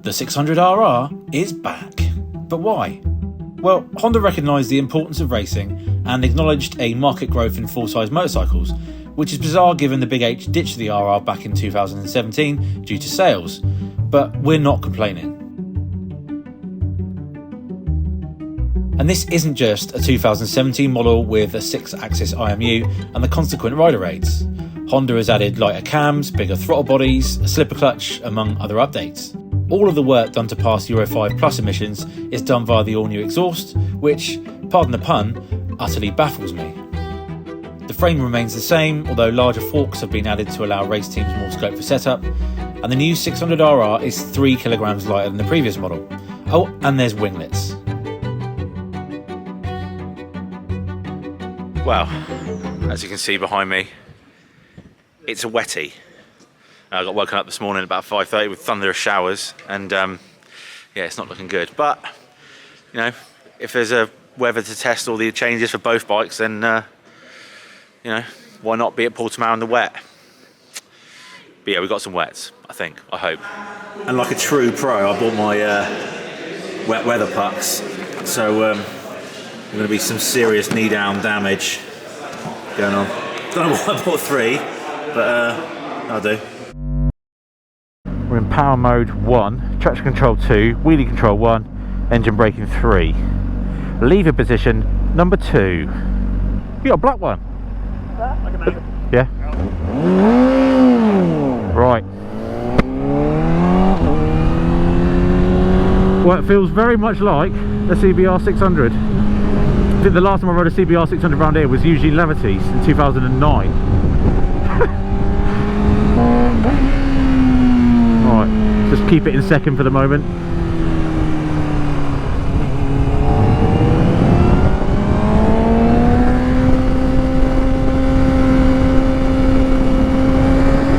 The 600RR is back. But why? Well, Honda recognised the importance of racing and acknowledged a market growth in full-size motorcycles, which is bizarre given the Big H ditched the RR back in 2017 due to sales. But we're not complaining. And this isn't just a 2017 model with a 6-axis IMU and the consequent rider aids. Honda has added lighter cams, bigger throttle bodies, a slipper clutch, among other updates. All of the work done to pass Euro 5 Plus emissions is done via the all-new exhaust, which, pardon the pun, utterly baffles me. The frame remains the same, although larger forks have been added to allow race teams more scope for setup, and the new 600RR is 3 kilograms lighter than the previous model. Oh, and there's winglets. Well, as you can see behind me, it's a wetty. I got woken up this morning at about 5:30 with thunderous showers, and yeah, it's not looking good. But you know, if there's a weather to test all the changes for both bikes, then you know, why not be at Portimao in the wet? But yeah, we got some wets, I think, I hope. And like a true pro, I bought my wet weather pucks, so there's going to be some serious knee-down damage going on. Don't know why I bought 3, but I'll do. We're in power mode 1, traction control 2, wheelie control 1, engine braking 3. Lever position number 2. You got a black one? Yeah. Right. Well, it feels very much like a CBR600. I think the last time I rode a CBR600 around here was usually Levities in 2009. Right, just keep it in second for the moment.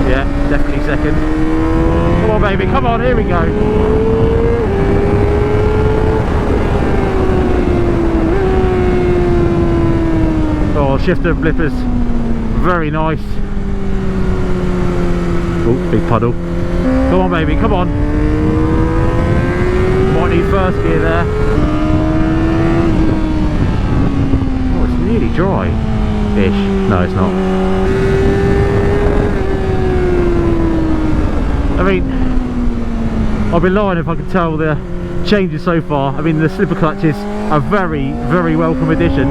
Yeah, definitely second. Come on baby, come on, here we go. Oh, shifter and blippers, very nice. Oh, big puddle. Come on baby, come on. Might need first gear there. Oh, it's nearly dry-ish. No, it's not. I mean, I'd be lying if I could tell the changes so far. I mean, the slipper clutch is a very, very welcome addition.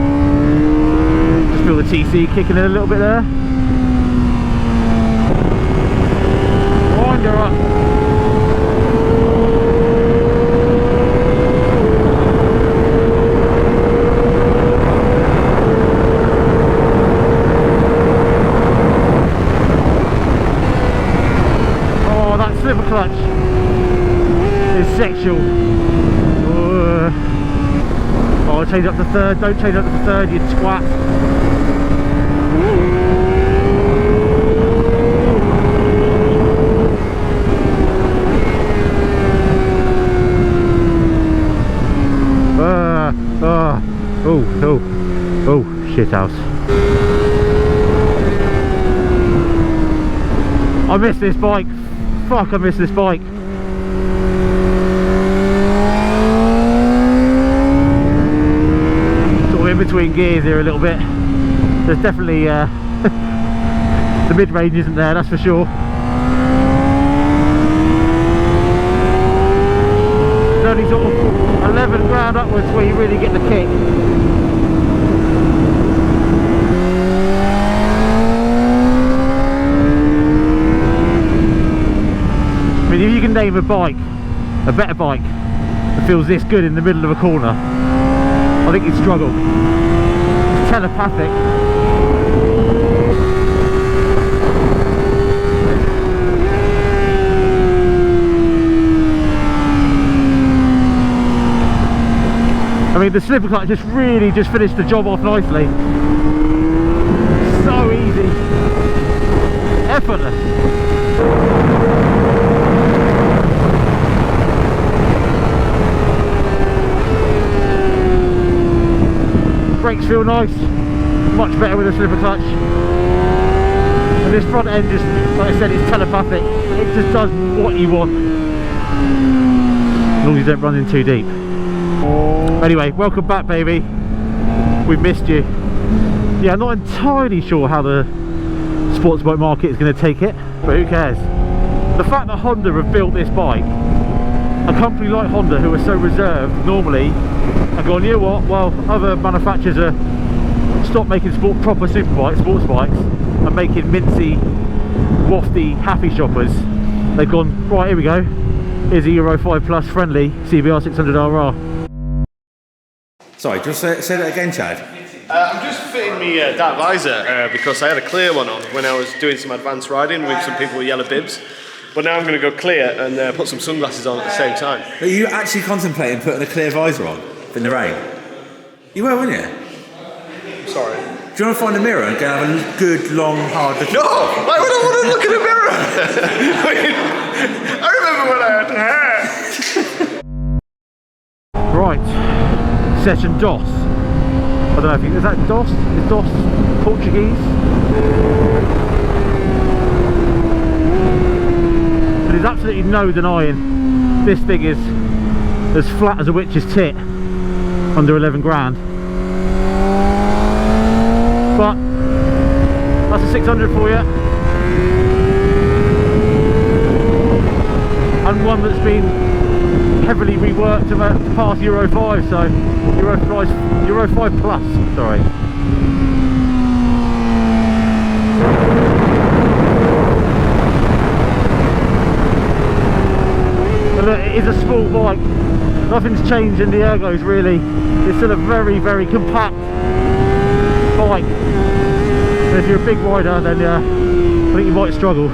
Just feel the TC kicking in a little bit there. Wind her up. Oh, that slipper clutch is sexual. Oh, change up to third. Don't change up to third, you twat. Oh, shit house. I miss this bike. Fuck, I miss this bike. Sort of in between gears here a little bit. There's definitely the mid-range isn't there, that's for sure. It's only sort of 11 grand upwards where you really get the kick. I mean, if you can name a bike, a better bike, that feels this good in the middle of a corner, I think you'd struggle. It's telepathic. I mean, the slipper clutch just really finished the job off nicely. So easy. Effortless. Brakes feel nice. Much better with a slipper clutch. And this front end just, like I said, it's telepathic. It just does what you want. as long as you don't run in too deep. Anyway, welcome back, baby. We've missed you. Yeah, I'm not entirely sure how the sports bike market is going to take it, but who cares? The fact that Honda have built this bike, a company like Honda who are so reserved normally, and gone, you know what, well, other manufacturers are stop making proper sports bikes and making mincy, wafty, happy shoppers. They've gone, right, here we go, here's a Euro 5 Plus friendly CBR600RR. Sorry, just say that again, Chad. I'm just fitting me dark visor because I had a clear one on when I was doing some advanced riding with some people with yellow bibs. But now I'm going to go clear and put some sunglasses on at the same time. Are you actually contemplating putting a clear visor on in the rain? You will, won't you? Sorry. Do you want to find a mirror and go have a good, long, hard look? No! Why would I want to look in a mirror? I remember when I had hair. Right, session DOS. I don't know if is that DOS? Is DOS Portuguese? There's absolutely no denying this thing is as flat as a witch's tit under 11 grand. But that's a 600 for you, and one that's been heavily reworked to pass Euro 5, so Euro 5 Plus, sorry. Look, it is a small bike, nothing's changed in the ergos really. It's still a very, very compact bike. And if you're a big rider, then I think you might struggle.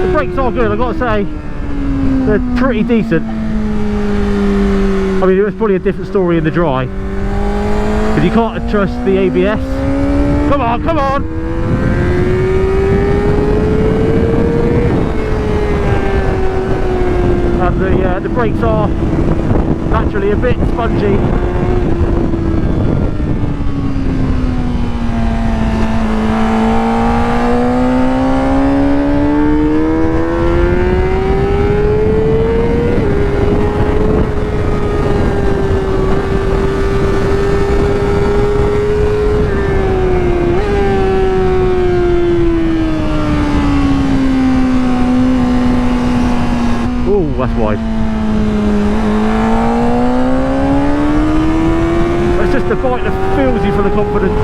The brakes are good, I've got to say. They're pretty decent. I mean, it was probably a different story in the dry, because you can't trust the ABS. Come on, come on! And the brakes are naturally a bit spongy. That's wide. It's just a bike that fills you full of confidence.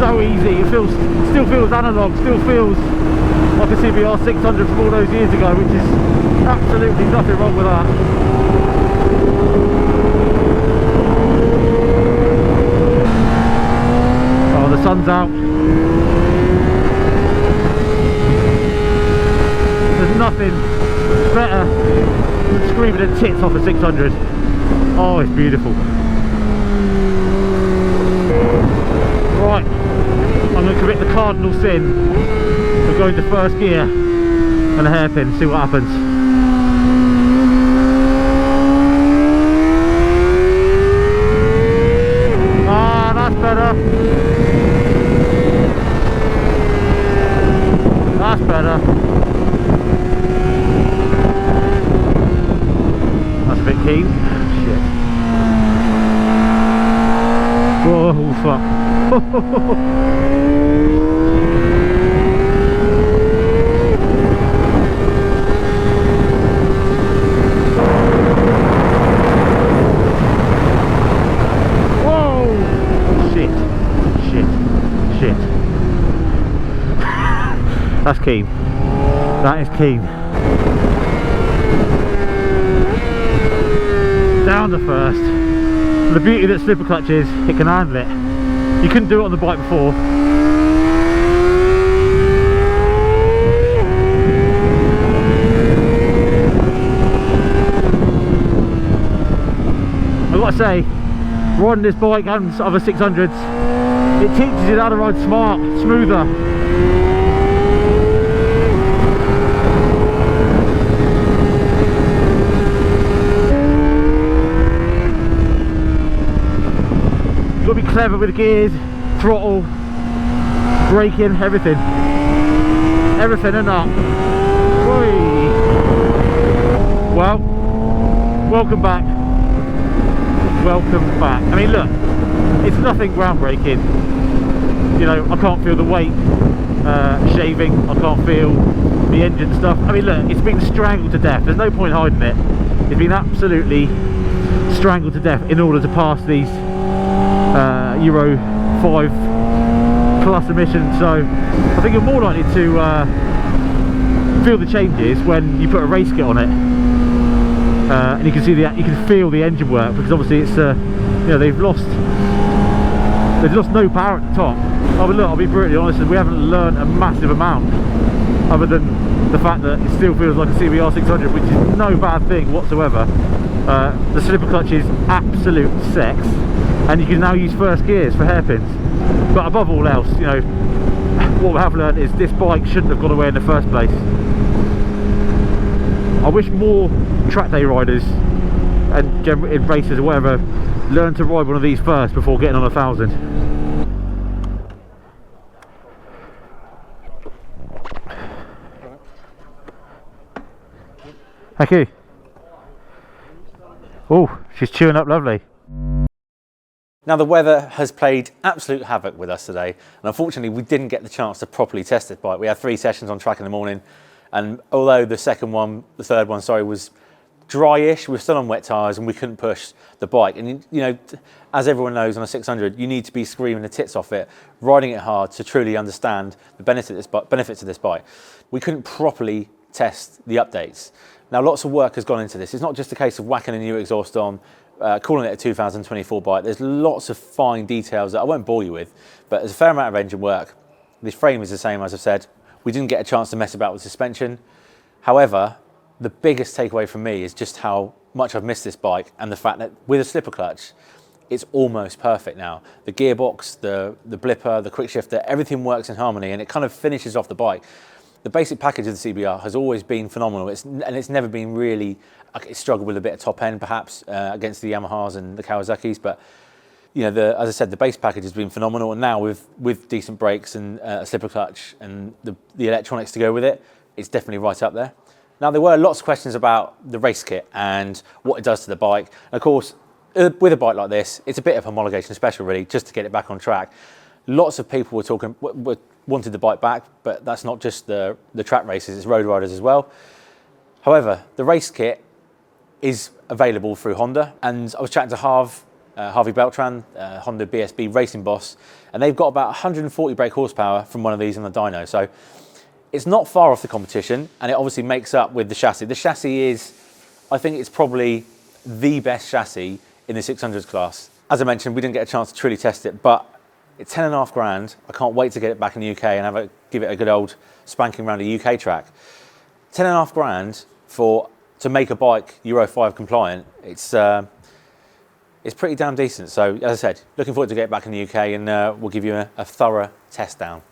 So easy. It still feels analog, still feels like a CBR600 from all those years ago, which is absolutely nothing wrong with that. Oh, the sun's out. There's nothing better than screaming at tits off a 600. Oh, it's beautiful. Right, I'm going to commit the cardinal sin of going to first gear and a hairpin, see what happens. Ah, that's better. That's better. That's a bit keen. Shit. Oh, fuck. Whoa! Shit. Shit. Shit. That's keen. That is keen. Down the first. The beauty that slipper clutch is, it can handle it. You couldn't do it on the bike before. I've got to say, riding this bike and other 600s, it teaches you how to ride smart, smoother. Got to be clever with the gears, throttle, braking, everything and that. Whee. Well, welcome back. I mean, look, it's nothing groundbreaking. You know, I can't feel the weight shaving, I can't feel the engine stuff. I mean, look, it's been strangled to death. There's no point hiding it. It's been absolutely strangled to death in order to pass these Euro 5 plus emissions. So I think you're more likely to feel the changes when you put a race kit on it, and you can see you can feel the engine work, because obviously it's you know, they've lost no power at the top. Oh, but look, I'll be brutally honest, we haven't learned a massive amount, other than the fact that it still feels like a CBR600, which is no bad thing whatsoever. The slipper clutch is absolute sex, and you can now use first gears for hairpins. But above all else, you know, what we have learned is this bike shouldn't have gone away in the first place. I wish more track day riders and in races or whatever learn to ride one of these first before getting on 1,000. Thank you. Oh, she's chewing up lovely. Now, the weather has played absolute havoc with us today, and unfortunately we didn't get the chance to properly test this bike. We had 3 sessions on track in the morning, and although the third one, was dry-ish, we were still on wet tyres and we couldn't push the bike. And you know, as everyone knows, on a 600 you need to be screaming the tits off it, riding it hard to truly understand the benefits of this bike. We couldn't properly test the updates. Now, lots of work has gone into this. It's not just a case of whacking a new exhaust on, calling it a 2024 bike. There's lots of fine details that I won't bore you with, but there's a fair amount of engine work. This frame is the same, as I've said. We didn't get a chance to mess about with suspension. However, the biggest takeaway from me is just how much I've missed this bike, and the fact that with a slipper clutch, it's almost perfect now. The gearbox, the blipper, the quick shifter, everything works in harmony, and it kind of finishes off the bike. The basic package of the CBR has always been phenomenal, and it's never been really, it's struggled with a bit of top end perhaps against the Yamahas and the Kawasaki's, but you know, as I said, the base package has been phenomenal, and now with decent brakes and a slipper clutch and the electronics to go with it, it's definitely right up there. Now, there were lots of questions about the race kit and what it does to the bike. And of course, with a bike like this, it's a bit of homologation special really, just to get it back on track. Lots of people wanted the bike back, but that's not just the track races, it's road riders as well. However, the race kit is available through Honda, and I was chatting to Harvey Beltran, Honda BSB racing boss, and they've got about 140 brake horsepower from one of these on the dyno. So it's not far off the competition, and it obviously makes up with the chassis. The chassis is, I think it's probably the best chassis in the 600s class. As I mentioned, we didn't get a chance to truly test it, but it's 10.5 grand. I can't wait to get it back in the UK and give it a good old spanking around a UK track. 10.5 grand to make a bike Euro 5 compliant, it's pretty damn decent. So as I said, looking forward to get it back in the UK, and we'll give you a thorough test down.